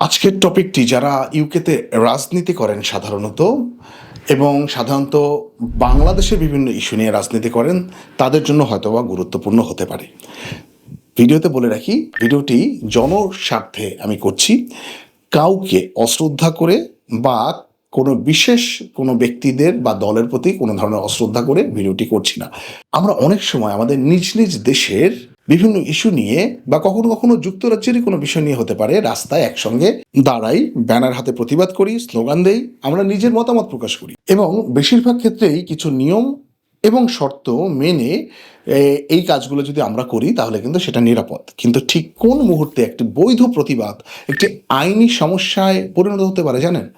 আজকের টপিকটি যারা ইউকেতে রাজনীতি করেন এবং সাধারণত বাংলাদেশের বিভিন্ন ইস্যু নিয়ে রাজনীতি করেন তাদের জন্য হয়তোবা গুরুত্বপূর্ণ হতে পারে। ভিডিওতে বলে রাখি, ভিডিওটি জনস্বার্থে আমি করছি। কাউকে অশ্রদ্ধা করে বা কোনো বিশেষ কোনো ব্যক্তিদের বা দলের প্রতি কোনো ধরনের অশ্রদ্ধা করে ভিডিওটি করছি না। আমরা অনেক সময় আমাদের নিজ নিজ দেশের বিভিন্ন ইস্যু নিয়ে বা কখনো কখনো যুক্তরাজ্যেরই কোনো বিষয় নিয়ে হতে পারে রাস্তায় একসঙ্গে দাঁড়াই, ব্যানার হাতে প্রতিবাদ করি, স্লোগান দেই, আমরা নিজের মতামত প্রকাশ করি এবং বেশিরভাগ ক্ষেত্রেই কিছু নিয়ম এবং শর্ত মেনে এই কাজগুলো যদি আমরা করি তাহলে কিন্তু সেটা নিরাপদ। কিন্তু ঠিক কোন মুহূর্তে একটি বৈধ প্রতিবাদ একটি আইনি সমস্যায় পরিণত হতে পারে জানেন?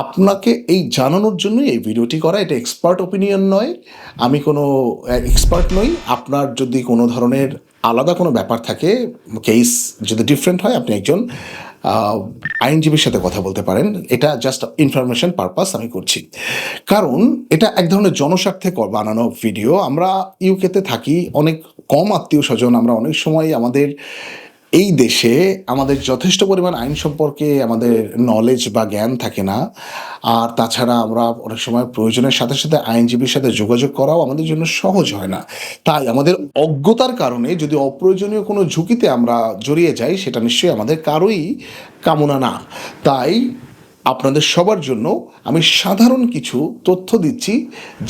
আপনাকে এই জানানোর জন্যই এই ভিডিওটি করা। এটা এক্সপার্ট ওপিনিয়ন নয়, আমি কোনো এক্সপার্ট নই। আপনার যদি কোনো ধরনের আলাদা কোনো ব্যাপার থাকে, কেস যদি ডিফারেন্ট হয়, আপনি একজন আইনজীবীর সাথে কথা বলতে পারেন। এটা জাস্ট ইনফরমেশন পারপাস আমি করছি, কারণ এটা এক ধরনের জনস্বার্থে বানানো ভিডিও। আমরা ইউকেতে থাকি, অনেক কম আত্মীয় স্বজন, আমরা অনেক সময় আমাদের এই দেশে আমাদের যথেষ্ট পরিমাণ আইন সম্পর্কে আমাদের নলেজ বা জ্ঞান থাকে না। আর তাছাড়া আমরা অনেক সময় প্রয়োজনের সাথে সাথে আইনজীবীর সাথে যোগাযোগ করাও আমাদের জন্য সহজ হয় না। তাই আমাদের অজ্ঞতার কারণে যদি অপ্রয়োজনীয় কোনো ঝুঁকিতে আমরা জড়িয়ে যাই, সেটা নিশ্চয়ই আমাদের কারোই কামনা না। তাই আপনাদের সবার জন্য আমি সাধারণ কিছু তথ্য দিচ্ছি,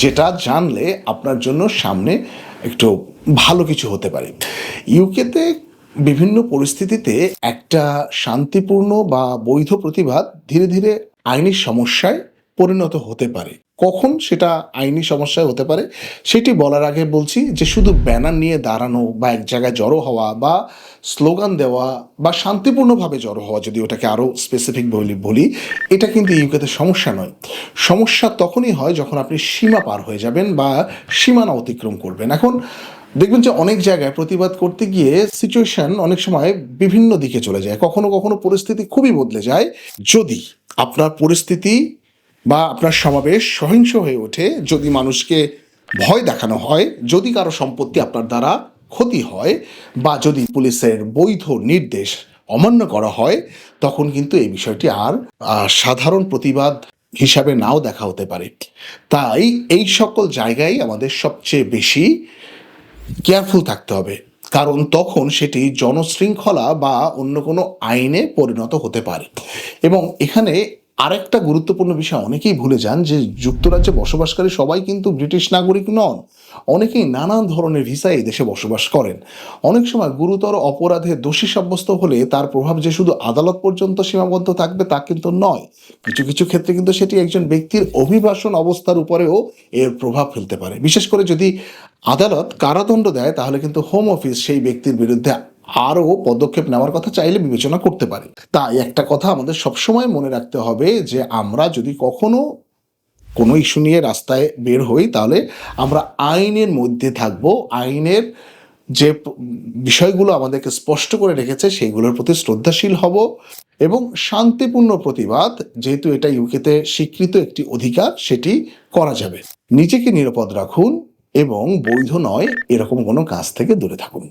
যেটা জানলে আপনার জন্য সামনে একটু ভালো কিছু হতে পারে। ইউকেতে বিভিন্ন পরিস্থিতিতে একটা শান্তিপূর্ণ বা বৈধ প্রতিবাদ ধীরে ধীরে আইনি সমস্যায় পরিণত হতে পারে। কখন সেটা আইনি সমস্যায় হতে পারে সেটি বলার আগে বলছি যে শুধু ব্যানার নিয়ে দাঁড়ানো বা এক জায়গায় জড়ো হওয়া বা স্লোগান দেওয়া বা শান্তিপূর্ণভাবে জড়ো হওয়া, যদি ওটাকে আরও স্পেসিফিক বলি, এটা কিন্তু ইউকেতে সমস্যা নয়। সমস্যা তখনই হয় যখন আপনি সীমা পার হয়ে যাবেন বা সীমানা অতিক্রম করবেন। এখন দেখবেন যে অনেক জায়গায় প্রতিবাদ করতে গিয়ে সিচুয়েশন অনেক সময় বিভিন্ন দিকে চলে যায়, কখনো কখনো পরিস্থিতি খুবই বদলে যায়। যদি আপনার পরিস্থিতি বা আপনার সমাবেশ সহিংস হয়ে ওঠে, যদি মানুষকে ভয় দেখানো হয়, যদি কারো সম্পত্তি আপনার দ্বারা ক্ষতি হয় বা যদি পুলিশের বৈধ নির্দেশ অমান্য করা হয়, তখন কিন্তু এই বিষয়টি আর সাধারণ প্রতিবাদ হিসাবে নাও দেখা হতে পারে। তাই এই সকল জায়গায় আমাদের সবচেয়ে বেশি কেয়ারফুল থাকতে হবে, কারণ তখন সেটি জনশৃঙ্খলা বা অন্য কোনো আইনে পরিণত হতে পারে। এবং এখানে আরেকটা গুরুত্বপূর্ণ বিষয় অনেকেই ভুলে যান যে যুক্তরাজ্যে বসবাসকারী সবাই কিন্তু ব্রিটিশ নাগরিক নন। অনেকেই নানান ধরনের ভিসায় এই দেশে বসবাস করেন। অনেক সময় গুরুতর অপরাধে দোষী সাব্যস্ত হলে তার প্রভাব যে শুধু আদালত পর্যন্ত সীমাবদ্ধ থাকবে তা কিন্তু নয়। কিছু কিছু ক্ষেত্রে কিন্তু সেটি একজন ব্যক্তির অভিবাসন অবস্থার উপরেও এর প্রভাব ফেলতে পারে। বিশেষ করে যদি আদালত কারাদণ্ড দেয়, তাহলে কিন্তু হোম অফিস সেই ব্যক্তির বিরুদ্ধে আরও পদক্ষেপ নেওয়ার কথা চাইলে বিবেচনা করতে পারে। তাই একটা কথা আমাদের সবসময় মনে রাখতে হবে যে আমরা যদি কখনো কোনো ইস্যু নিয়ে রাস্তায় বের হই, তাহলে আমরা আইনের মধ্যে থাকব, আইনের যে বিষয়গুলো আমাদেরকে স্পষ্ট করে রেখেছে সেইগুলোর প্রতি শ্রদ্ধাশীল হব এবং শান্তিপূর্ণ প্রতিবাদ, যেহেতু এটা ইউকেতে স্বীকৃত একটি অধিকার, সেটি করা যাবে। নিজেকে নিরাপদ রাখুন এবং বৈধ নয় এরকম কোনো কাজ থেকে দূরে থাকুন।